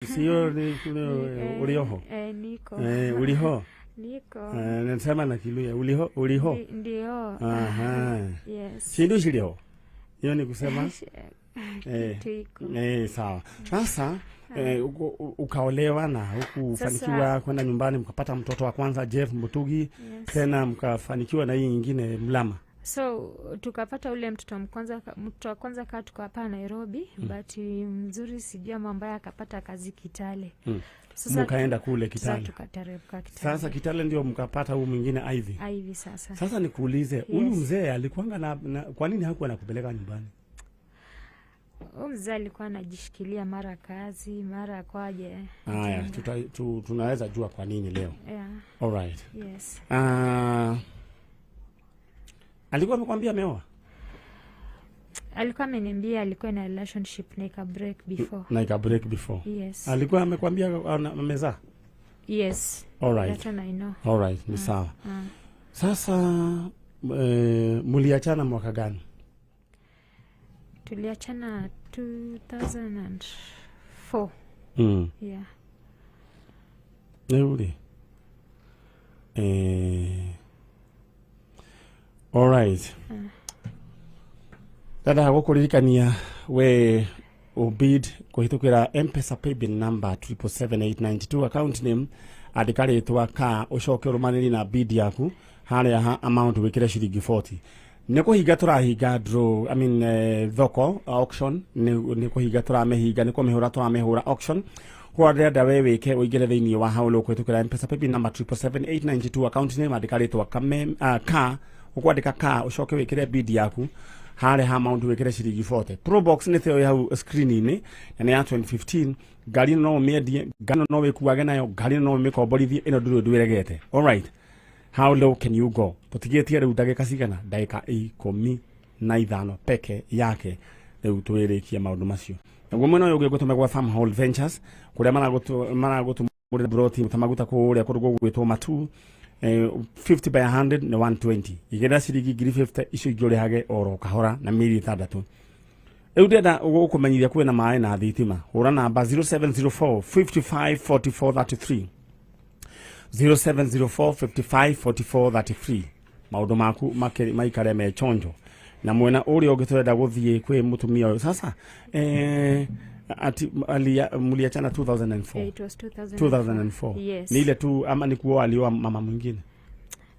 Sio ni uliho. Niko. Uliho. Niko. Nasema na Kiluya uliho. Ndio. Aha. Yes. Sindu shilio. Hiyo ni kusema sawa. Sasa ukaolewa na ukufanikiwa kwenda nyumbani mkapata mtoto wa kwanza Jeff Mutugi. Yes. Tena mkafanikiwa na hii nyingine Mlama. So tukapata ule mtoto wa kwanza kaa tuko hapa Nairobi, but mzuri sijua mambo yake akapata kazi Kitale. Sasa mkaenda kule Kitale. Sasa tukateremka Kitale. Sasa Kitale ndio mkapata huyu mwingine Ivy sasa. Sasa nikuulize, huyu mzee alikuwa na kwa nini hakuwa anakupeleka nyumbani? Mzee alikuwa anajishikilia mara kazi, mara kwaje. Haya, tunaweza jua kwa nini leo. Yeah. All right. Yes. Alikuwa amekwambia ameoa? Alikuwa ameniambia alikuwa na relationship na ika break before. Yes. Alikuwa amekwambia amezaa? Yes. All right. That one I know. All right, ni sawa. Sasa muliachana mwaka gani? Tuliachana 2004. Yeah. Neuli. All right. Dada gukuririkania we obid kuhitukira M-Pesa paybill number 77892 account name adikaritwa ka ucoke rumaniri na bid yaku haria ha amount wikire shilingi 40 niko higa turahiga draw thoko auction niko higa turamehiga niko mihura turamehura auction kwa reda wewe ke uigire thini wa haulo kuhitukira M-Pesa paybill number 77892 account name adikaritwa Kameme ka ukwandika ka ucoke wikire bid yaku hare ha amount wekere shilingi 40 pro box ne theo ya screen ni na ya 2015 gari no medie gano no wekuage nayo gari no mekoborithie ino nduru ndwiregete. All right, how low can you go? Tutigetie riu ndagika cigana ndagika 15 peke yake riu twirikia maundu macio naguo mwena uyu ugigutume gwa Farm Hall Ventures kuria maragutu broti tamaguta kuria kurugo gwitwo matu 50 by 100 na 120 igenda ciringi 50 icio igore hage oro kahora na miri 6 eudeda ugukumenyithia kwena maai na thitima hura namba 0704 55 44 33 0704 55 44 33 maundu maku maikare me chonjo na mwena uri ugitwenda guthie kwi mutumia sasa ati muliachana 2004. It was 2004. Yes. Ni ile tu ama ni kuoa alioa mama mwingine?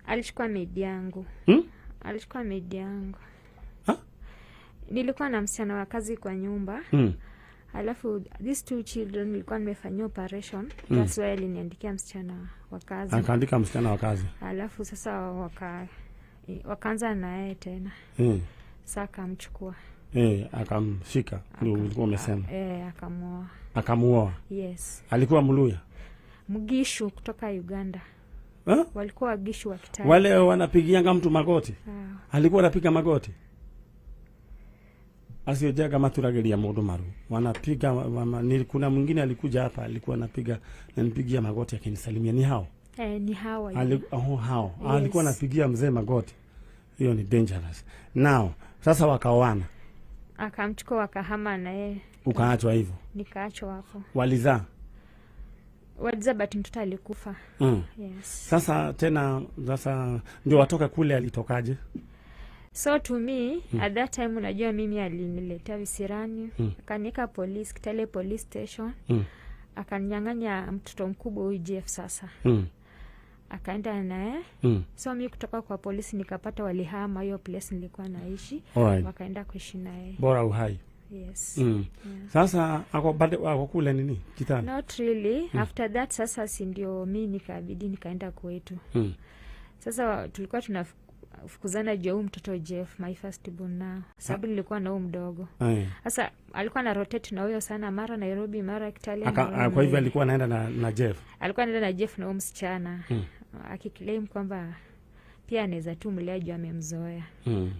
Alichukua maid yangu. Alichukua maid yangu. Nilikuwa na msichana wa kazi kwa nyumba. Alafu these two children nilikuwa nimefanyia operation. That's why aliniandikia msichana wa kazi. Akaandika msichana wa kazi. Alafu sasa wakaanza na yeye tena. Sasa akamchukua. Akamshika ndio ulikuwa umesema. Akamuoa. Akamuoa? Yes. Alikuwa Mluya? Mgishu kutoka Uganda. Walikuwa Wagishu wa Kitale. Wale wanapigianga mtu magoti? Alikuwa anapiga magoti? Asiojaga maturageria mundu maru. Wanapiga kuna mwingine alikuja hapa alikuwa anapiga na nipigia magoti akinisalimia ni hao. Ni hao. Hao. Yes. Alikuwa anapigia mzee magoti. Hiyo ni dangerous. Now, sasa wakaoana. Akamchukua wakahama na yeye. Ukaachwa hivyo? Nikaachwa hapo. Walizaa but mtoto alikufa. Yes. Sasa ndio watoka kule alitokaje? So to me at that time unajua mimi aliniletea visirani, akanieka police Kitale police station. Akanyang'anya mtoto mkubwa huyu Jeff sasa. Akaenda naye. So mimi kutoka kwa polisi nikapata walihama hiyo place nilikuwa naishi. Wakaenda kuishi naye. Bora uhai. Yes. Yeah. Sasa ako kule nini? Kitale? Not really. After that sasa si ndio mimi nikabidi nikaenda kwetu. Sasa tulikuwa tunafukuzana juu mtoto Jeff, my first born now. Sababu nilikuwa na huyu mdogo. Sasa alikuwa na rotate na huyo sana mara Nairobi mara Kitale. Kwa hivyo alikuwa anaenda na Jeff. Alikuwa anaenda na Jeff na huyo msichana. Akiclaim kwamba pia anaweza tu mleaji amemzoea.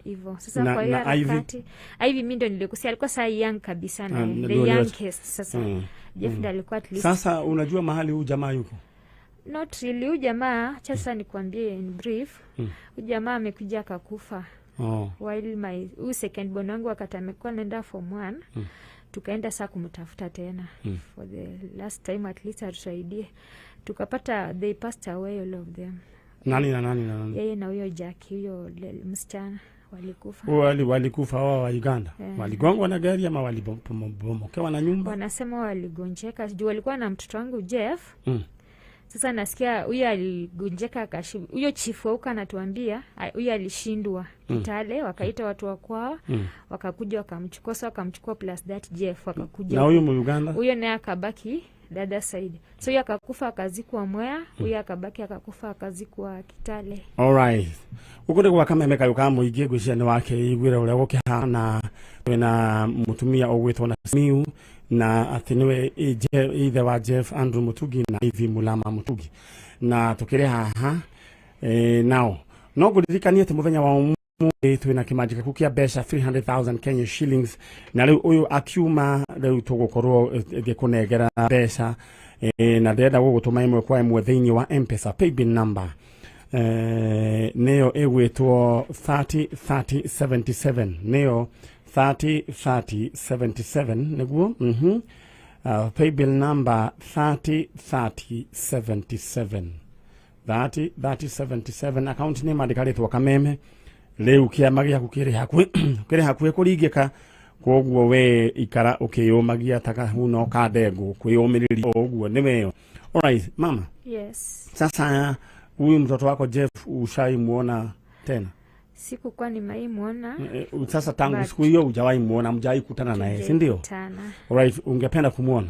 Hivyo. Sasa kwa hiyo harakati Ivy mimi ndo nilikusia alikuwa saa young kabisa na the youngest sasa. Jeff ndo alikuwa at least. Sasa unajua mahali huyu jamaa yuko? Not really. Huyu jamaa sasa nikwambie in brief. Huyu jamaa amekuja akakufa. While my second born wangu wakati amekuwa nenda form 1 tukaenda saa kumtafuta tena. For the last time at least atusaidie. Tukapata they passed away all of them. Nani? Yeye na huyo Jackie, huyo msichana walikufa. Walikufa wao wa Uganda. Waligongwa na gari ama walibomokewa na nyumba? Wanasema waligonjeka. Juu walikuwa na mtoto wangu Jeff. Sasa nasikia huyo aligonjeka huyo chifu huko anatuambia huyo alishindwa Kitale, wakaita watu wa kwao, wakakuja wakamchukua plus that Jeff wakakuja. Na huyo Muganda? Huyo naye akabaki dada side. So huyo akakufa akazikwa Mwea, huyo akabaki akakufa akazikwa Kitale. All right. Ukuri kwa Kameme kayuka muige gwicene wake igwire uria gukihana na mutumia ogwitwo na Simiu na atiniwe ithe wa Jeff Andrew Mutugi na Ivi Mulama Mutugi na tukire haha nao no guririkanie te muthenya wa twina kimajika kukia besha 300,000 Kenya shillings na riu uyu akiuma riu tugukorwo gikunegera besha na ndenda gugutuma imwe kwa imwe thiini wa M-Pesa paybill number neo egwitwo 303077 neo 303077 niguo paybill number 303077 303077 account name andikaritwo Kameme leu kiamagia kukire hakwe kurigika koguo we ikara ukiyumagia taka huno kadego kuyumiriri oguo nimeyo. All right mama. Yes. Sasa huyu mtoto wako Jeff ushaimuona tena? Sikukuwa nimeimuona. Sasa tangu siku hiyo hujawahi muona, mjai kutana naye, si ndio? All right, ungependa kumuona?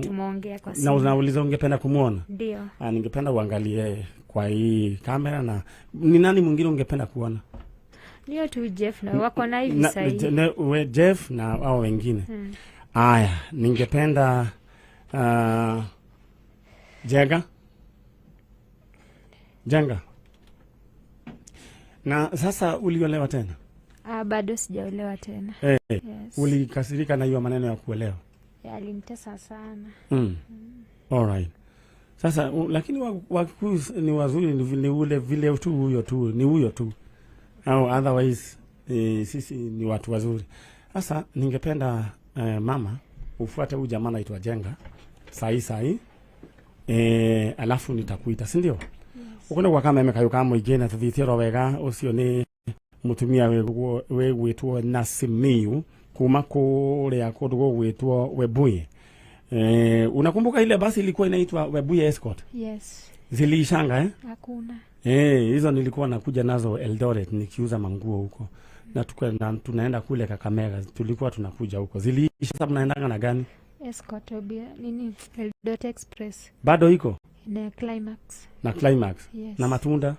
Tumeongea kwa simu. Na unauliza ungependa kumuona? Ndio. Ningependa uangalie kwa hii kamera. Na ni nani mwingine ungependa kuona? Ndio tu Jeff na wako na hivi sasa. We Jeff na hao wengine. Aya, ningependa Jenga. Na sasa uliolewa tena? Bado sijaolewa tena. Yes. Ulikasirika na hiyo maneno ya kuolewa? Alinitesa sana. All right. Sasa lakini Wakikuyu ni wazuri, ni ule vile tu huyo tu. Au otherwise sisi ni watu wazuri. Sasa ningependa mama ufuate huyu jamaa anaitwa Jenga. Sai. Alafu nitakuita, si ndio? Ukone kwa Kameme kayuka muigena tuthitiro wega ucio ni mutumia we gwitwo na Simiu kuma kuria kundu gwitwo Webuye. Unakumbuka ile basi ilikuwa inaitwa Webuye Escort? Yes. Zilishanga Hakuna. Hizo nilikuwa nakuja nazo Eldoret nikiuza manguo huko. Na tunaenda kule Kakamega, tulikuwa tunakuja huko. Zilisha. Sasa mnaendanga na gani? Escort nini? Eldoret Express. Bado iko? Na Climax. Yes. Na matunda?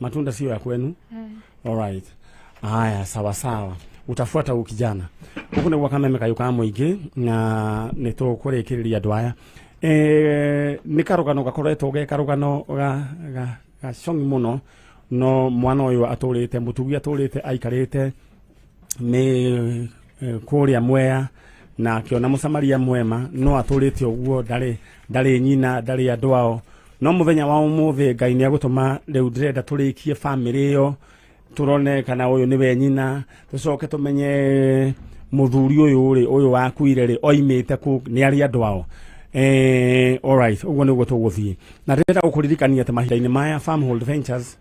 Matunda sio ya kwenu? All right. Haya, sawa. Utafuata ukijana. Huko ni kwa Kameme kayuka muige na nitukurekereria ndwaya. Ni karugano gakoretwo ge karugano ga shongi muno no mwana uyu aturite Mutugi aturite aikarite ni kuria Mwea na akiona musamaria mwema no aturite uguo ndari nyina ndari andu ao no muthenya wa umuthi Ngai ni agutuma riu ndirenda turikie family yo turone kana uyu niwe nyina tucoke tumenye muthuri uyu wakuire ri oimite ku ni ari andu ao. All right, uguo niguo tuguthie na ndenda gukuririkania ati mahinda-ini maya Farmhold Ventures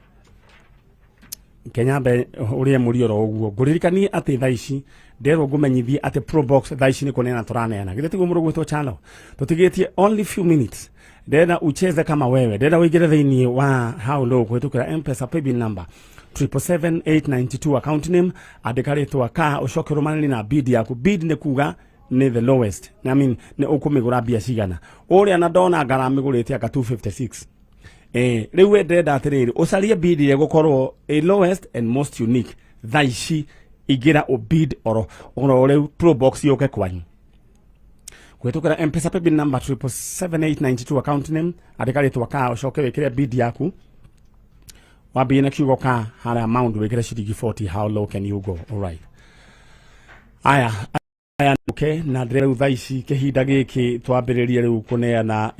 Kenyambe urie murioro uguo nguririkanie ati thaici ndero ngumenyithie ati Probox thaici ni kunena turaneana githeti gumuru gwitwo channel tutigetie only few minutes. Ndenda ucheze kama wewe, ndenda uigire thiini wa how low kwitukira M-Pesa paybill number 77892 account name andikaritwa ka ucoke rumanani na bid yaku. Bid ni kuga ni the lowest. I mean ni ukumigura bia cigana uria na ndona ngaramigurite aka 256. Riu we ndenda atiriri ucarie bid ile gukorwo a lowest and most unique thaici igira o bid oro riu Probox yoke kwanyu kwitukira M-Pesa paybill number 77892 account name andikaritwa ka ucoke wikire bid yaku wabi na kiugo ka hara amount wikire shilingi 40. How low can you go? All right. Aya okay, na ndire thaici kihinda giki twambiririe riu kuneana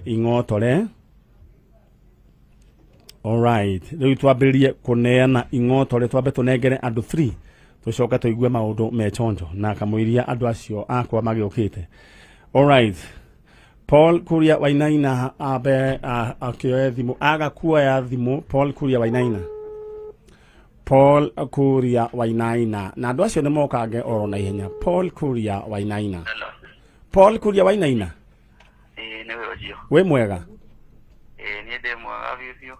ingotore. All right, riu twambiririe kuneana ingotore twambe tunengere andu 3 tucoka tuigue maundu mechonjo na kamwiria andu acio akwa magiukite. All right. Paul Kuria Wainaina abe akioe thimu agakuoya thimu. Paul Kuria Wainaina. Paul Kuria Wainaina na andu acio ni mokange oro na ihenya. Paul Kuria Wainaina. Hello. Paul Kuria Wainaina. Ni wewe jio. We mwega? Ni de mwega vivyo.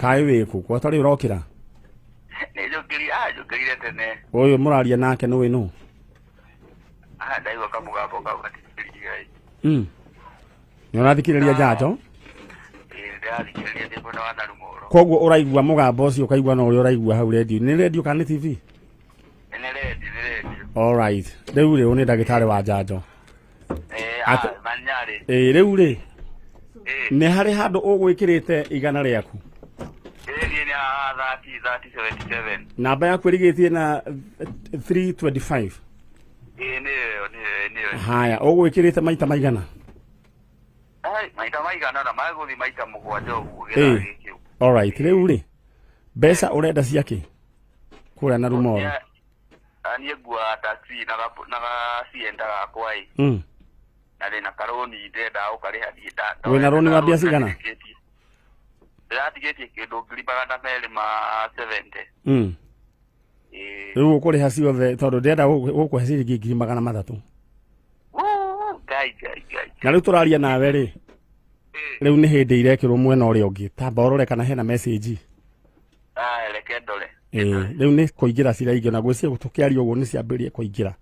Kai wiku kwa tari urokira? Ni jokiri tene. Oyo muraria nake no we no. Ndaiwa kamugambo gatikirigai. Ni urathikiriria jajo? Ndathikiriria ndipo na wanarumoro. Koguo uraigua mugambo ucio ukaigua no uri uraigua hau radio. Ni radio kana TV? Ni radio. All right. Riu ri uni ndagitari wa jajo. Manyari. Riu ri. Ni hari handu ugwikirite igana riaku? Ni 3077. Namba yaku irigitie na 325. Ni. Haya, ugwikirite maita maigana? Maita maigana na maguthi maita mugwanja ugugira gikio. All right. Riu ri. Besa urenda ciake? Kura na rumoro. Ani gwa taxi na sienda kwai. Na na karoni ndenda ukariha ndita. We na roni wa bia cigana? Ndatigeti kindo ngiribagana mele ma 70. Riu ukuriha ciothe tondu ndenda gukuhe ciringi 300. Gai. Na riu turaria nawe ri. Riu ni hindi irekirwo mwena uria ungi. Tamba urore kana hena message. Reke ndore. Riu ni kuingira ciraigio na gwicia gutukiaria uguo ni ciambirie kuingira.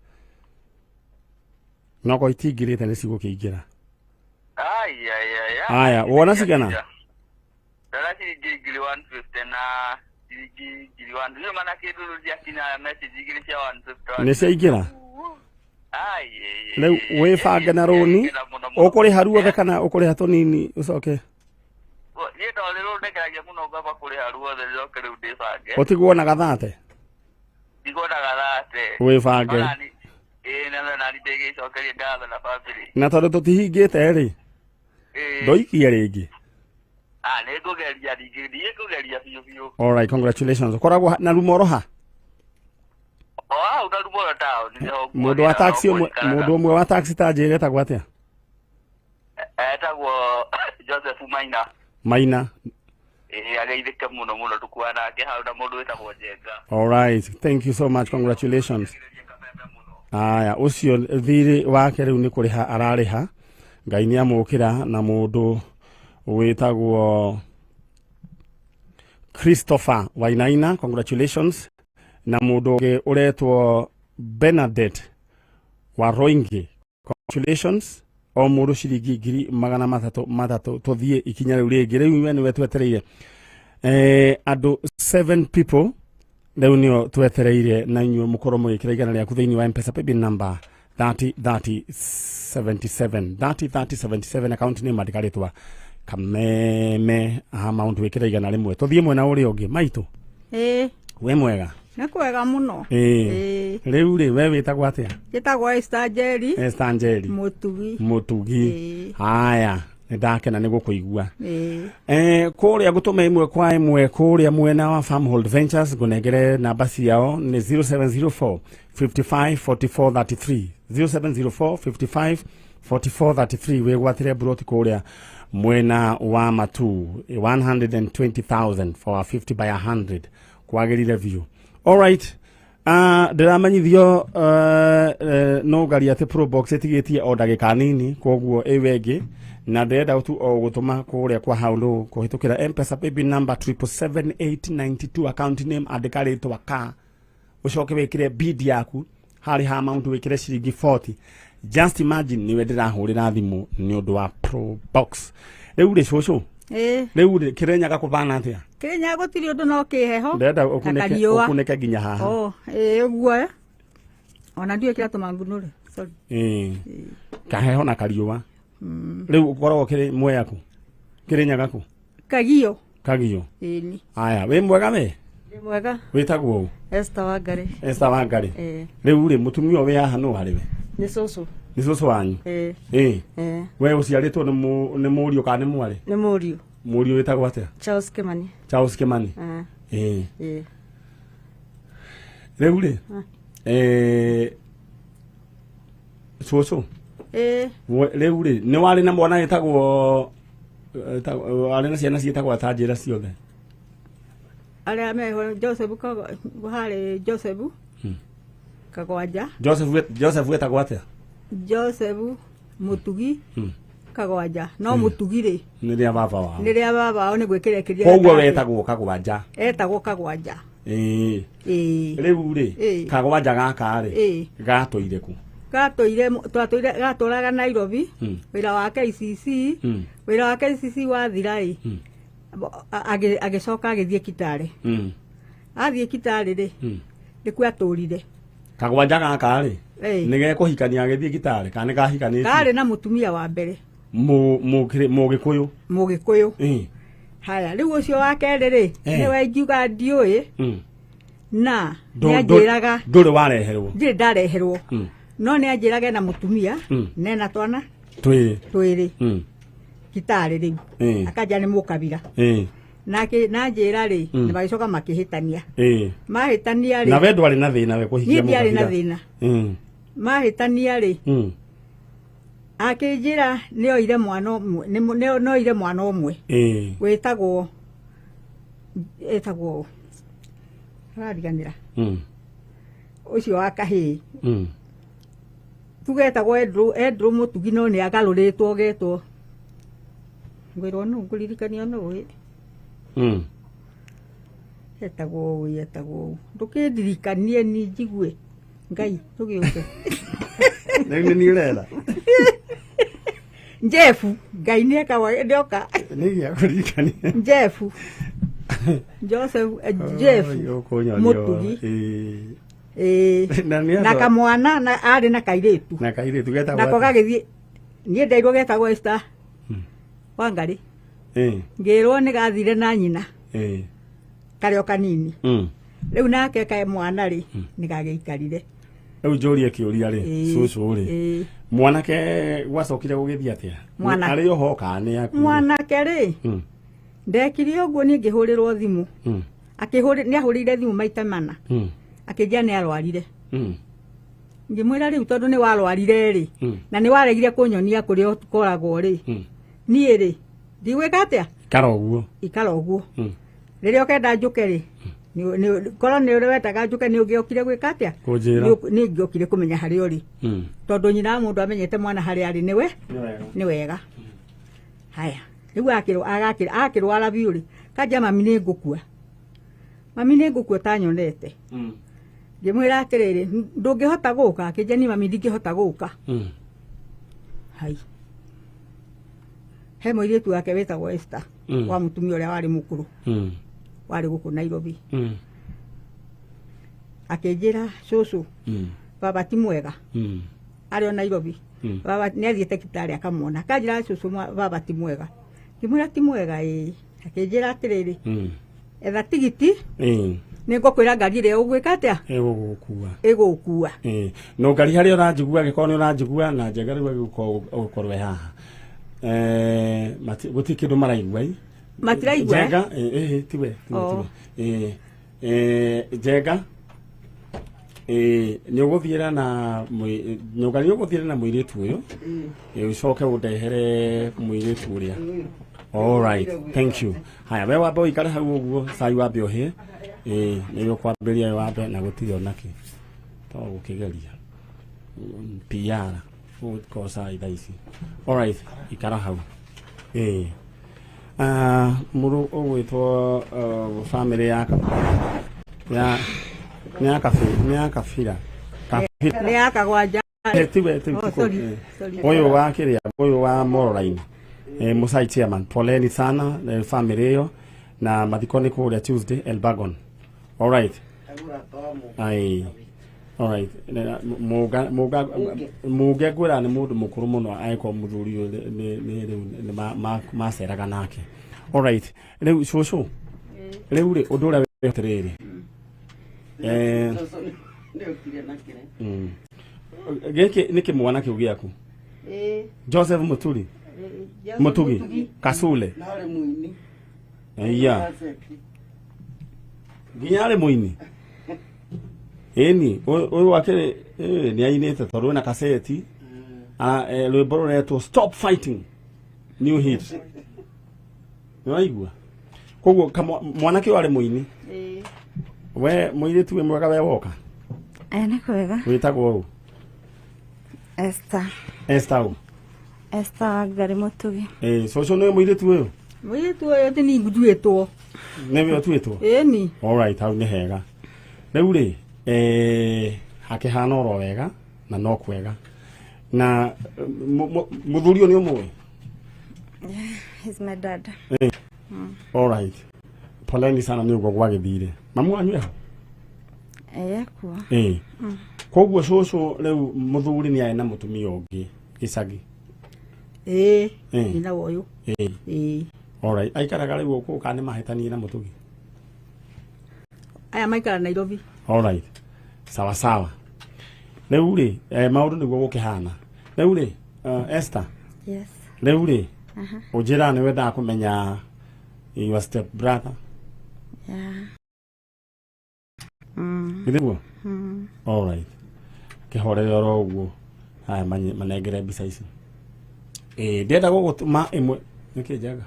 No ko itingirite ni cigukiingira. Aya, wona cigana? Dara ciringi 150 na ciringi 100. Yo mana kindu cia kinya message igiri cia 150. Ni ciaingira? Riu wibange na roni ukuri haruothe kana ukuri hatonini ucoke? Ni to riru ndekeragia muno ngaba kuri haruothe njoke riu ndibange. Utiguona gathate? Ndigona gathate. Wibange. Na nitege cokeria ngatho na family. Na tondu tutihingite ri. Ndoikie ringi. Nikugeria biu. All right, congratulations. Koragwo na rumoro ha? Una rumoro tao ndio. Mundu wa taxi mundu umwe wa taxi tajire etagwo atia? Etagwo Joseph Maina. Ageithike muno tukua nake hau na mundu etagwo Jenga. All right, thank you so much, congratulations. Aya, ucio thiri wake riu ni kuriha arariha. Ngai ni amukira na mundu witagwo Christopher Wainaina, congratulations. Na mundu uretwo Bernadette Waroingi, congratulations. O mundu ciringi 300 tuthie ikinya riu ringi. Riu we ni wetwetereire andu 7 people. Riu nio twetereire na inyuĩ mukorwo mugikira igana riaku thiini wa M-Pesa paybill number 303077 303077 account name andikaritwa Kameme amount wikira igana rimwe. Tuthie mwena uria ungi maitu. We mwega? Nakwega muno. Riu ri we witagwo atia? Gitagwo Estanjeri. Mutugi. Haya. Ndakena ni gukuigua. Kuria gutuma imwe kwa imwe kuria mwena wa Farmhold Ventures gunegere namba ciao ni 0704 55 44 33 0704 55 44 33 we gwatire broti kuria mwena wa Matu 120,000 for a 50 by 100 kwagirire view. All right. Ndiramanyithio no ngari ati pro box etigetie o ndagika nini koguo iwegi na ndenda tu o gutuma kuria kwa haundu kuhitukira M-Pesa paybill number 77892 account name andikaritwa ka ucoke wikire bid yaku hari ha amount wikire ciringi 40. Just imagine niwe ndirahurira thimu ni undu wa pro box. Riu ri cucu riu ri kirenyaga kubana atia? Kirenyaga gutiri undu no kiheho ndenda ukuneke ginya haha. Uguo ona ndio kira tumangunure. Sorry. Kaheho na kariuwa. Riu ukorwo kiri mwe yaku kirenyaga ku Kagio. Ni aya we mwega we? Ni mwega. Witagwo Esther Wangari. Riu ri mutumio we haha no hari we? Ni susu wanyu? We uciaritwo ni murio kana ni mwari? Ni murio. Murio witagwo atia? Charles Kimani. Reure. Soso. Reure. Ne wale na mwana yetagwo ale na ciana cietagwo atanjira ciothe. Ale me Joseph ko hale Joseph. Kagwanja. Joseph wetagwo atia? Joseph Mutugi. Kagwanja. No Mutugi ri. Ni ria baba wao. Ni ria baba wao ni gwekirekiria. Koguo wetagwo Kagwanja. Etagwo Kagwanja. Riu ri Kagwanja gaka ri gatoire ku? Gatũraga Nairobi, wĩra wa KCC, wĩra wa KCC wathira ĩ, agĩcoka agĩthiĩ Kitale. Athiĩ Kitale rĩ, nĩkuo atũrire. Kagwanja gaka rĩ nĩgekũhikania agĩthiĩ Kitale kana nĩkahikanĩtie? Karĩ na mũtumia wa mbere. Mũgĩkũyũ. Mũgĩkũyũ. Haya, rĩu ũcio wa kerĩ rĩ, nĩwe ingiuga ndiũĩ, na nĩanjĩraga ndũrĩ wareherwo. Ndirĩ ndareherwo. No nĩanjĩraga na mũtumia nena twana twĩrĩ Kitale rĩu akanja nĩ mũkabira nake nanjĩra rĩ nĩmagĩcoka makĩhĩtania mahĩtania rĩ na we ndwarĩ na thĩna we kũhikia mũkabira? Ndiarĩ na thĩna. Mahĩtania rĩ akĩnjĩra nĩoire mwana ũmwe, nĩoire mwana ũmwe wĩtagwo arariganĩra ũcio wa kahĩĩ tugetagwo Andrew Mutugi no nĩ agarũrĩtwo getwo ngwĩrwo nũ ngũririkania nũĩ etagwo ndũkĩndirikanie ni njigue Ngai tũgĩũke nĩ ũrenda Jefu Ngai nĩoka nĩgĩakũririkania Joseph Jefu Mutugi na kamwana na arĩ na kairĩtu getagwo nako gagĩthiĩ niĩ ndairwo getagwo Esther Wangari ngĩrwo nĩ gathire na nyina karĩ o kanini rĩu nake kae mwana rĩ nĩ gagĩikarire. Rĩu njũrie kĩũria rĩ cũcũ rĩ mwanake gwacokire gũgĩthiĩ atĩa? Arĩ oho kana nĩ akuire? Mwanake rĩ ndekire ũguo niĩ ngĩhũrĩrwo thimũ nĩahũrĩire thimũ maita mana akĩnjia nĩ arwarire. Ngĩmwĩra rĩu tondũ nĩ warwarire rĩ na nĩ waregire kũnyonia kũrĩa ũkoragwo rĩ niĩ rĩ ndigwĩka atĩa? Ikara ũguo rĩrĩa ũkenda njũke rĩ korwo nĩ ũrĩ wetaga njũke nĩ ũngĩokire gwĩka atĩa? Nĩ ngĩokire kũmenya harĩa ũrĩ tondũ nyina wa mũndũ amenyete mwana harĩa arĩ nĩ wega. Haya rĩu akĩrwara biũ rĩ kanja mami nĩ ngũkua tanyonete. Ngĩmwĩra atĩrĩrĩ ndũngĩhota gũka? Akĩnjia niĩ mami ndingĩhota gũka. Hai he mũirĩtu wake wĩtagwo Esther wa mũtumia ũrĩa warĩ mũkũrũ warĩ gũkũ Nairobi akĩnjĩra cũcũ baba ti mwega arĩ o Nairobi baba nĩathiĩte Kitale akamwona akanjĩra cũcũ baba ti mwega. Ngĩmwĩra ti mwega akĩnjĩra atĩrĩrĩ etha tigiti nĩngũkwĩra ngari ĩrĩa ũgwĩka atĩa? Ĩgũgũkua. No ngari harĩa ũranjigua angĩkorwo nĩ ũranjigua na njenga rĩu ũgũkorwo haha gũtirĩ kĩndũ maraigua matiraigua njenga tiwe njenga nĩ ũgũthiĩra na nyũngari nĩ ũgũthiĩra na mũirĩtu ũyũ ũcoke ũndehere mũirĩtu ũrĩa. All right, thank you. Haya we wambe ũikare hau ũguo cai wambe ũhĩe nĩguo kwambĩria wambe na gũtirĩ onakĩ to gũkĩgeria PR kosa thaa ici. All right, ikara hau. Mũrũ ũgwĩtwo family ya Kafira nĩ ya Kagwanja ũyũ wa kĩrĩa ũyũ wa Moroline Musai chairman, poleni sana family hiyo na mathiko ni kũrĩa Tuesday Elbagon. All right. Ai. All right. Muge gwĩra nĩ mũndũ mũkũrũ mũno aĩkwo mũthuri nĩ maceraga nake. All right. Rĩu cũcũ rĩu rĩ ũndũ ũrĩa wĩtĩrĩrĩ gĩkĩ nĩ kĩmwana kĩu gĩaku Joseph Mutugi Kasule iya nginya arĩ mũini eni uyu wake ni ainite toru na kaseti rwimbo ruretwo stop fighting new hit ni waigua koguo mwanake wari muini we muiri tu mwega we woka ni kwega witagwo u Esther Ngari Mutugi socio ni muiri tu uyu ni ngutwitwo ni we tuitwo eni all right hau ni hega riu ri hakihana oro wega na no kwega na muthuri ni umwe he's my dad all right poleni sana ni ugo gwagithire mamu anyu eho yakwa koguo socio riu muthuri ni aina mutumia ungi gicagi ina woyo all right aikaraga riu uko kana mahitanie na mutugi aya maikara Nairobi all right sawa sawa riu ri maundu niguo gukihana riu ri Esther yes riu ri ujira ni wenda kumenya your step brother Githiguo all right kihorere oro uguo haya manengere mbica ici ndenda gugutuma imwe nikijaga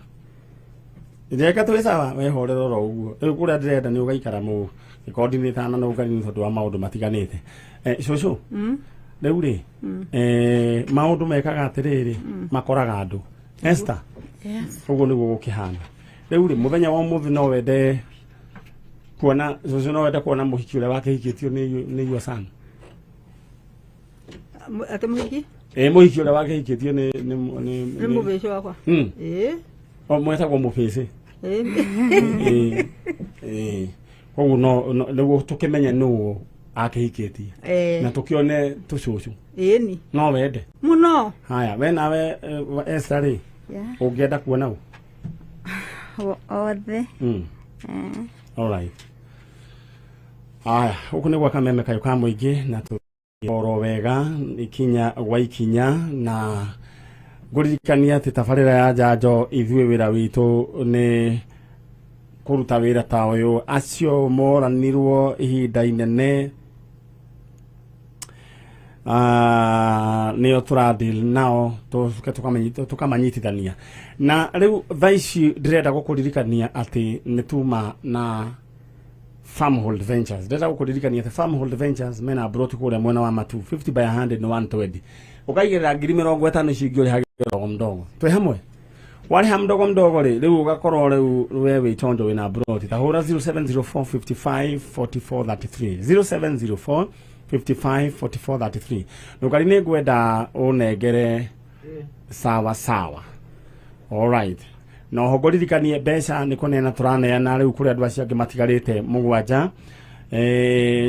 ndeka tu sawa we horere oro uguo riu kuria ndirenda ni ugaikara mu coordinator na ugani tondu wa maundu matiganite coco riu ri maundu mekaga atiriri makoraga andu Esther yes uguo niguo gukihana riu ri muthenya wa muthi no wende kuona coco no wende kuona muhiki uria wakihikitio ni your son ate muhiki muhiki uria wakihikitio ni mubeco wakwa o mwetagwo mubeci koguo no niguo tukimenya nuu akihikitie na tukione tucucu eni no wende muno haya we nawe Esther ri ungienda kuona u othe all right haya huku niguo Kameme kayo ka muingi na oro wega ikinya gwa ikinya na guririkania ati tabarira ya njanjo ithuĩ wĩra witũ nĩ kũruta wĩra ta ũyũ acio moranirwo ihinda inene nĩo tũradeal nao tũkamanyitithania na rĩu thaa ici ndĩrenda gũkũririkania atĩ nĩ tuma na Farmhold Ventures ndĩrenda gũkũririkania atĩ Farmhold Ventures mena broti kũrĩa mwena wa Matu 50 by 100 ni 120 ukaigĩrĩra 50,000 ciringi ũrĩhagĩra mdogo mdogo twe hamwe wari mdogo mdogo riu ugakorwo riu we witonjo wina broti tahura 0704554433 0704554433 nukari ni gwenda unengere sawa sawa all right no hogoririkanie mbeca ni kunena turaneana riu kuri andu acio angi matigarite mugwanja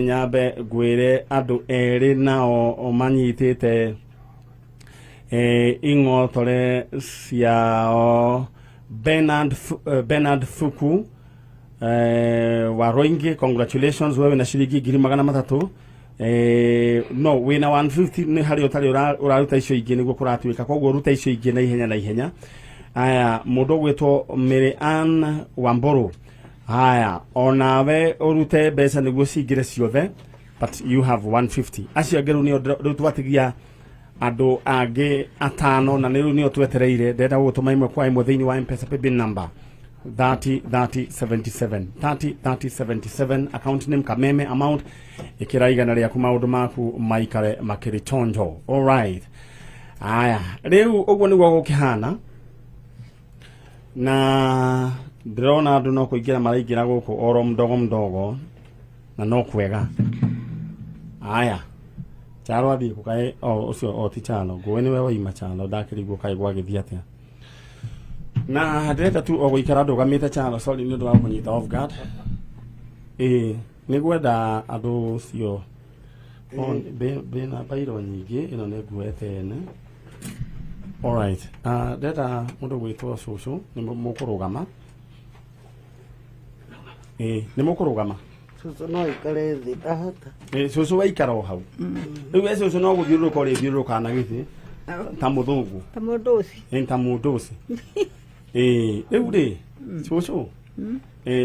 nyambe ngwire andu eri nao manyitite ingotore ciao Bernard Fuku waroingi congratulations wewe na shilingi 300 no wina 150 ni hari utari uraruta icio ingi niguo kuratuika koguo ruta icio ingi na ihenya aya mundu gwitwo Mary Ann Wamburu aya onawe urute mbeca niguo cingire ciothe but you have 150 acio ngeru ni twatigia andu angi atano na niru nio twetereire ndenda gutuma imwe kwa imwe thiini wa M-Pesa paybill number 303077 account name Kameme amount ikiraigana ria maundu maku maikare makirichonjo all right aya riu uguo niguo gukihana na ndrona andu no kuingira maraingira guku oro mdogo na no kwega aya charo athi kukae ucio ti chano gwe ni wewe ima chano ndakirigwo kai gwagithia atia na ndreta tu oguikara ndugamite chano sorry ni ndu wa kunyita off guard ni gwenda andu cio be na bairo nyingi ino ne gwete ene all right ndeta mundu gwitwo cucu ni mukurugama ni mukurugama Susu no ikare thi tahata. Susu wa ikara o hau. Riu susu no guthiuruka uri thiuruka na githi. Ta muthungu. Ta mundosi. Ta mundosi. Riu ri susu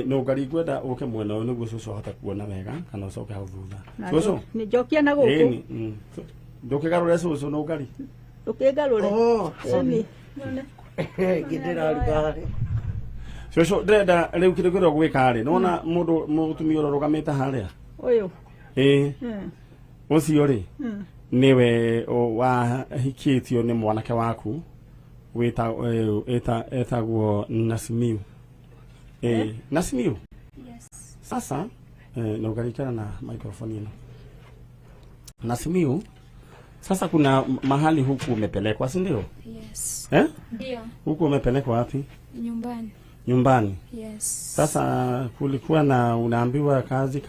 no ngari gwenda uke mwena uyu niguo cucu ahota kuona wega kana ucoke hau thutha cucu ni njokia na guku ndukigarure cucu no ngari ukigarure ni Gidira rugari. cucu ndenda riu kindu kiria gwika ri nona mundu mutumia urugamite haria uyu ucio ri niwe wahikitio ni mwanake waku etagwo Nasimiu. Nasimiu. Yes. Sasa na ugarikana na microphone ino. Nasimiu. Sasa kuna mahali huku umepelekwa, si ndio? Yes. Ndio. Huku umepelekwa wapi? Nyumbani. Nyumbani. Yes. Sasa kulikuwa na unaambiwa kazi.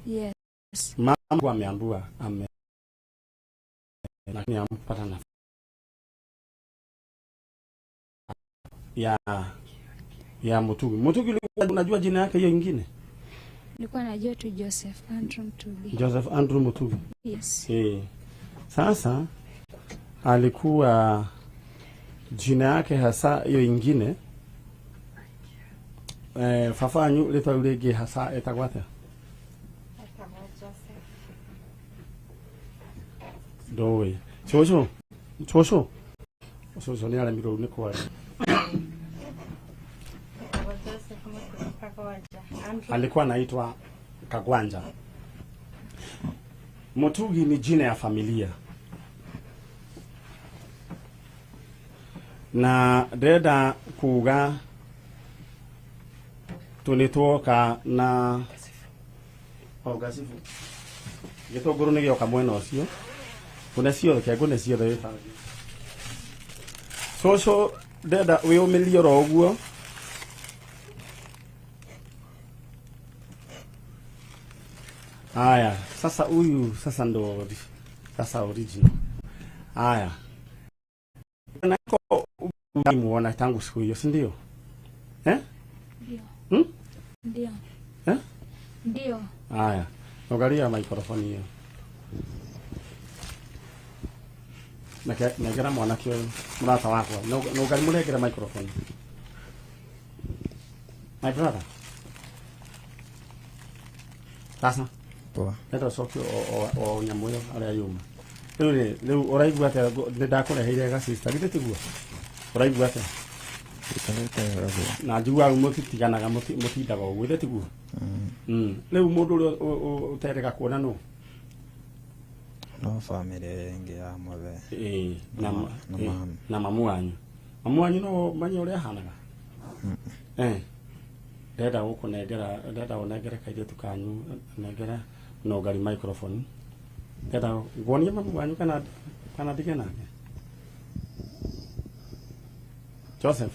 Yes. Mama ameambiwa lakini ampata na ya Mutugi unajua jina yake hiyo nyingine? Nilikuwa najua tu Joseph Andrew Mutugi. Joseph Andrew Mutugi. Yes. Sasa alikuwa jina yake hasa hiyo nyingine fafanyu leta ulege hasa etagwata dowe chocho ni ala miro ni kwa alikuwa anaitwa Kagwanja. Mutugi ni jina ya familia, na deda kuga tunitoka na ogasifu gitoguru ni gioka mwena ucio kuna cio kegune cio theta so deda wiyumilio ro uguo haya. Sasa huyu sasa ndo sasa original. Haya, nako muona tangu siku hiyo, si ndio? Ndio. Ndio. Ndio. Haya, angalia microphone hiyo. Negera mwana kio mrata wako. No gari muregera microphone. My brother. Sasa. Poa. Ndio soki o nyamuyo aria yuma. Riu uraigua ate ndakureheire ga sister gitetigua. Uraigua ate? Na njugua mutitiganaga mutindaga uguo gitetigua. Riu mundu uri uterega kuona no. No family yengi ya mothe. Na mamu wanyu. Mamu wanyu no manya uria hanaga. Deda uko deda onegera kaide tukanyu negera no gari microphone. Deda gonia mamu wanyu kana digena. Joseph,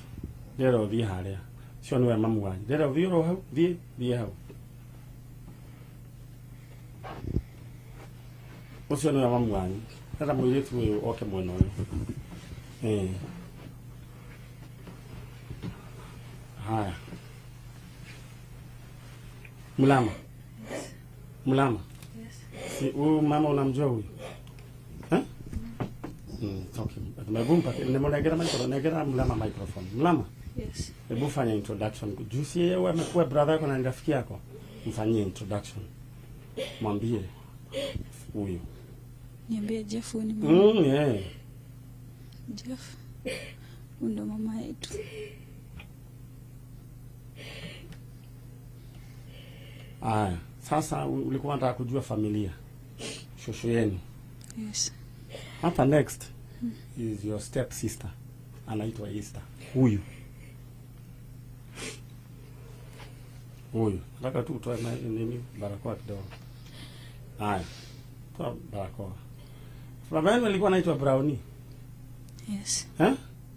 deda othi haria. Cio niwe mamu wanyu. Deda othi ro hau, thie hau. Ucio niwe mamu wanyu. Deda muiritu uyu oke mwena uyu. Haya. Mulama. Yes. Si mama unamjua huyu? Okay. Tumegumpa nimelegera microphone, negera Mulama microphone. Mulama? Yes. Hebu fanya introduction. Juicy yeye amekuwa brother yako na rafiki yako. Mfanyie introduction. Mwambie huyu. Niambie Jeff ni mama. Yeah. Jeff. Ndo mama yetu. Sasa ulikuwa unataka kujua familia. Shosho yenu. Yes. Hapa next is your step sister. Anaitwa Esther. Huyu. Nataka tu utoe nini barakoa kidogo. Haya. Toa barakoa. Baba yenu alikuwa anaitwa Brownie. Yes.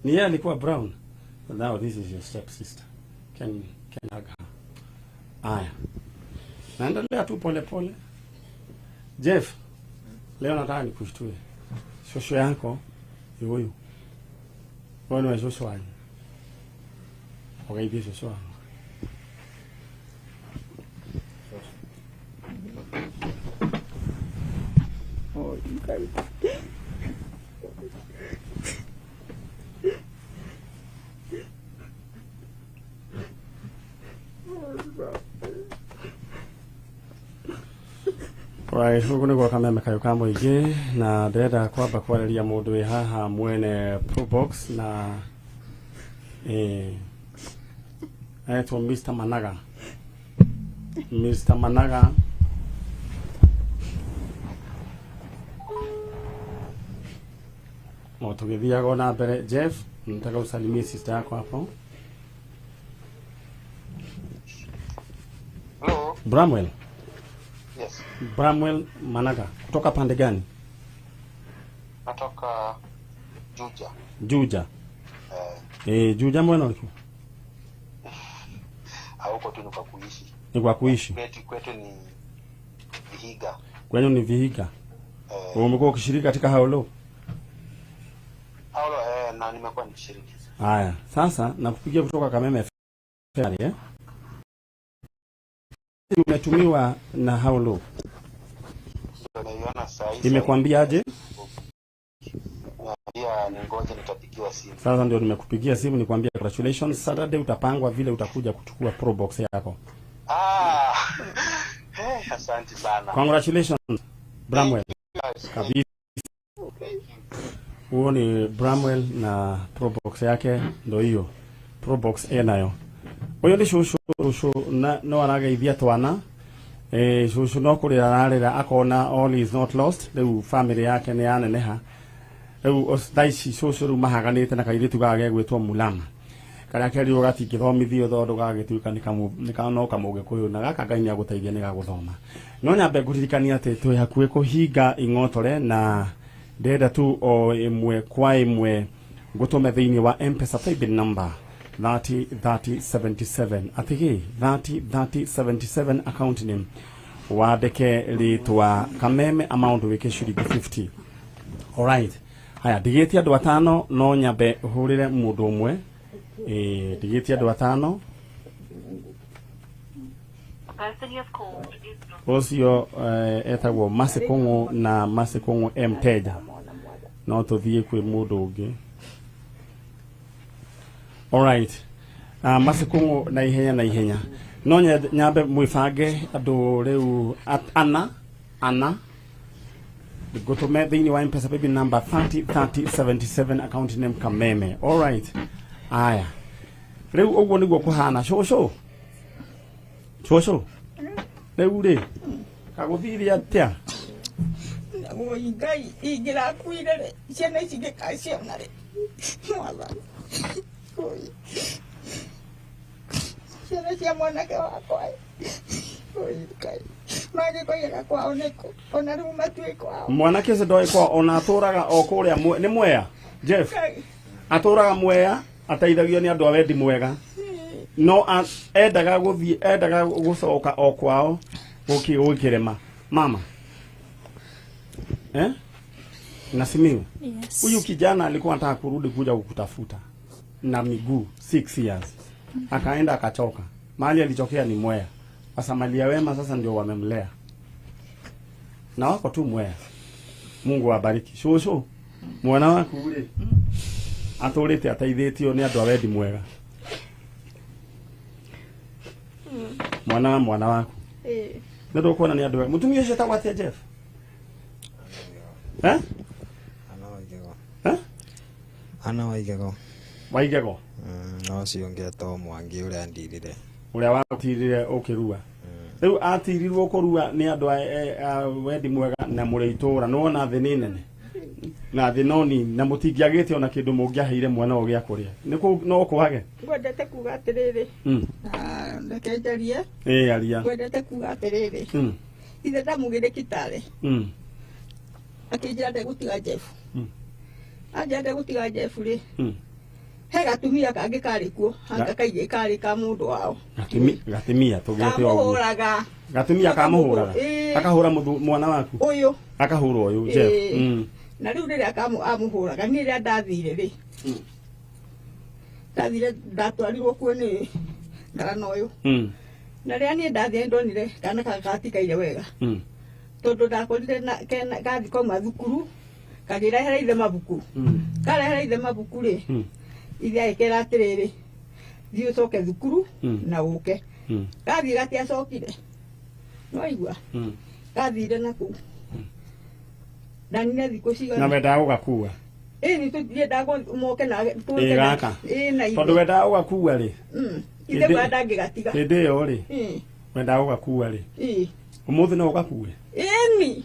Ni yeye alikuwa Brown. So now this is your step sister. Can hug her. Haya. Naendelea tu pole pole. Jeff, leo nataka nikushtue. Shosho yako ni huyu. Wewe ni shosho wangu. Wakaibia shosho wangu. Oh, you guys. Alright, huko niko Kameme kayoka muingi na ndenda kwamba kwareria mundu wi haha mwene Probox na aitwa Mr. Managa. Mr. Managa tugithiaga na mbere. Jeff, nataka usalimie sister yako hapo. Hello. Bramwell. Yes. Bramwell Managa. Kutoka pande gani? Natoka Juja. Juja. Juja mwena uliku? Hauko tu ni kwa kuishi. Ni kwa kuishi. Kwetu ni Vihiga. Kwenu ni Vihiga. Umekuwa ukishiriki katika haulo? Haulo na nimekuwa nikishiriki. Haya, sasa nakupigia kutoka Kameme FM. Umetumiwa na haulo. Unaiona saa hii. Imekwambiaje? Pia ningoje nitapigiwa simu. Sasa ndio nimekupigia simu nikwambia congratulations. Saturday utapangwa vile utakuja kuchukua Probox yako. Asante sana. Congratulations Bramwell. Kabisa. Huo ni Bramwell na Probox yake ndio hiyo. Probox nayo. Oyo ni shushu na no arageithia twana. Shushu no kuri ararira akona all is not lost. Rĩu family yake ni yaneneha. Rĩu thaici shushu ru mahaganite na kairitu gage gwitwo Mulama. Karia keri ugatingithomithio thondo gagituika ni no kamuge kuyu na gaka Ngai ni aguteithia ni gaguthoma. No nyambe nguririkania ati twi hakuhe kuhinga ing'otore na ndenda tu o imwe kwa imwe gutume thiini wa M-Pesa paybill number 303077 atigi 303077 account name wadeke ritwa Kameme amount wike shilingi 50. Alright, haya digeti andu atano no nyambe hurire mundu umwe digeti andu atano osio etagwo Masikungu na Masikungu Mteja no tuthie kwi mundu ungi. Alright. Masikungu na ihenya. No nyambe mwifange andu riu ana gutume thiini wa M-Pesa paybill number 303077 account name Kameme. Alright. Aya. Riu uguo niguo kuhana shosho. Riu ri kaguthiri atia. Oi Ngai igira kuire ciana cige kaciona ri. Mwaba. Oi. Ciana cia mwanake wakwa. Oi Ngai. Mage koira kwao neko. Ona riu matui kwao. Mwanake se ndoi kwao ona aturaga o kuria ni Mwea. Jeff. Aturaga Mwea ateithagio ni andu a wendi mwega. No endaga gucoka o kwao gukirema. Mama. Nasimiu. Yes. Huyu kijana alikuwa anataka kurudi kuja kukutafuta na miguu 6 years. Akaenda akachoka. Mahali alichokea ni Mwea. Wasamalia wema sasa ndio wamemlea. Na wako tu Mwea. Mungu awabariki. Shosho. Mwana wako ule. Atorete ataithitio ni andu a wendi mwega. Mwana wako. Ndio kuona ni andu. Mutumia ucio tagwa atia Jeff? Ana waigego. Waigego. No ciongeto mwangi uria ndirire. Uria watirire ukirua. Riu atirirwo kurua ni andu a wendi mwega na mureitura no na thini nene. Na thinoni na mutingiagite ona kindu mungiaheire mwana o gia kuria. Niku no kwage. Ngwendete kuga atiriri. Ndekenjarie. Aria. Ngwendete kuga atiriri. Ithe ndamugire kitare. Akijira ndegutiga Jeff. Aja ndegutiga Jeff ri. He gatumia kangi kari kuo hanga kaige kari ka mundu wao. Gatumia tugete o. Kamuhuraga. Gatumia kamuhuraga. Akahura mwana waku. Uyu. Akahura uyu Jeff. Na riu riria amuhuraga ni riria ndathire ri. Ndathire ndatwarirwo kuo ni ngarana uyu. Na riria ni ndathire ndonire kana katikaire wega. Tondu ndakorire na gathi koma thukuru kagirehera ithe mabuku. Karehera ithe mabuku ri. Ithe ikera atiriri. Thiu coke thukuru na uke. Gathi gati acokire. No igua. gathire naku ndanire thikũ cigana na wendaga ũgakua nĩ tũtiendaga moke na gaka na tondũ wendaga ũgakua rĩ ithe gwa ndangĩgatiga hĩndĩ ĩyo rĩ wendaga ũgakua rĩ ũmũthĩ no ũgakue ĩni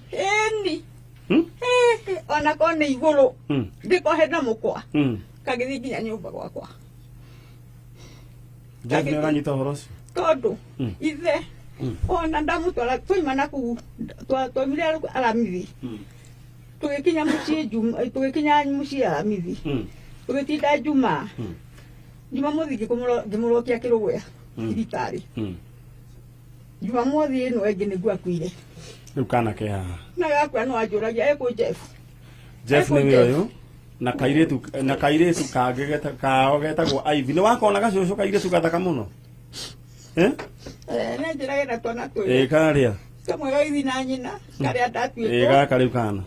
ona ko nĩ igũrũ ndĩkohe na mũkwa kagĩthiĩ nginya nyũmba gwakwa Jeff nĩ ũranyita ũhoro ũcio tondũ ithe ona ndamũtwara twaima nakũu twaumire aramithi tũgĩkinya mũciĩ aramithi tũgĩtinda juma mũthi ngĩmũrokia kĩrũgũya thibitarĩ Jumamothi ĩno ĩngĩ nĩguo akuire rĩu kana ke haha na gakua no anjũragia ekũ Jeff nĩwe ũyũ na kairĩtu kangĩ kao getagwo Ivy nĩ wakona gacũcũ kairĩtu gathaka mũno nĩ njĩrage na twana twĩ karĩa kamwe gaithi na nyina karĩa ndatuĩtwo gaka rĩu kana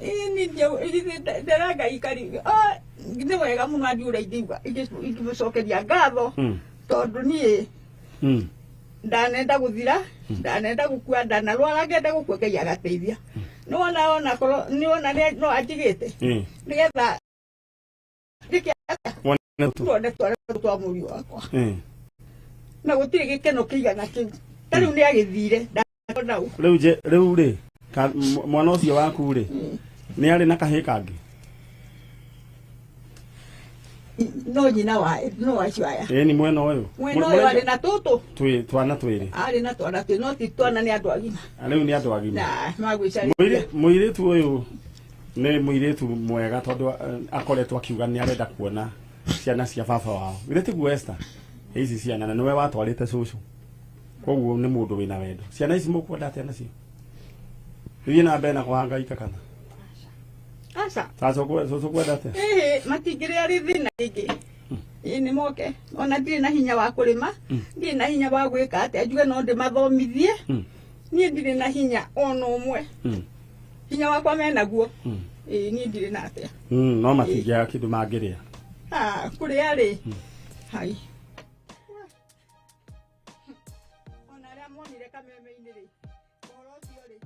ndĩranga ikari nĩ wega mũno andiũra ingĩmũcokeria ngatho tondũ niĩ ndanenda gũthira ndanenda gũkua ndanarwara ngenda gũkua Ngai agateithia nĩwona korwo nĩwona no anjigĩte nĩgetha tuone twa mũriũ wakwa na gũtirĩ gĩkeno kĩigana kĩu ta rĩu nĩ agĩthire rĩu rĩ mwana ũcio waku rĩ nĩ arĩ na kahĩ kangĩ no nyina no acio aya nĩ mwena ũyũ arĩ na tũtũ twana twĩrĩ arĩ na twana twĩ no ti twana nĩ andũ agima rĩu nĩ andũ agima magwĩcarĩria mũirĩtu ũyũ nĩ mũirĩtu mwega tondũ akoretwo akiuga nĩ arenda kuona ciana cia baba wao githĩ tiguo Esther ici ciana na nĩwe watwarĩte cũcũ koguo nĩ mũndũ wĩna wendo ciana ici mũkwenda atĩa nacio thiĩ na mbere na kũhangaika kana sasa cũcũ kwenda atĩa matingĩrĩ arĩ thĩna rĩngĩ nĩ moke ona ndirĩ na hinya wa kũrĩma ndirĩ na hinya wa gwĩka atĩa njuge no ndĩmathomithie niĩ ndirĩ na hinya ona ũmwe hinya wakwa menaguo niĩ ndirĩ na atĩa no matingĩaga kĩndũ mangĩrĩa kũrĩa rĩ hai ona arĩa monire Kameme-inĩ rĩ ũhoro ũcio rĩ